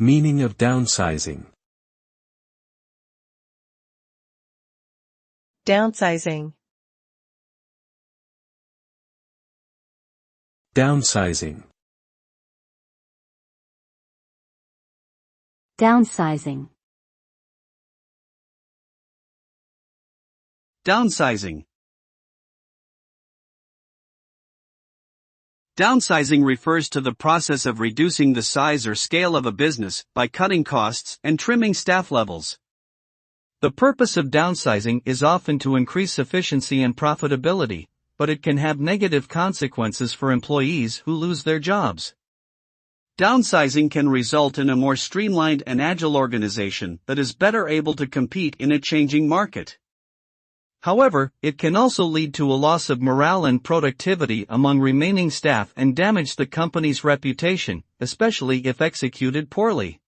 Meaning of downsizing. Downsizing. Downsizing. Downsizing. Downsizing. Downsizing refers to the process of reducing the size or scale of a business by cutting costs and trimming staff levels. The purpose of downsizing is often to increase efficiency and profitability, but it can have negative consequences for employees who lose their jobs. Downsizing can result in a more streamlined and agile organization that is better able to compete in a changing market. However, it can also lead to a loss of morale and productivity among remaining staff and damage the company's reputation, especially if executed poorly.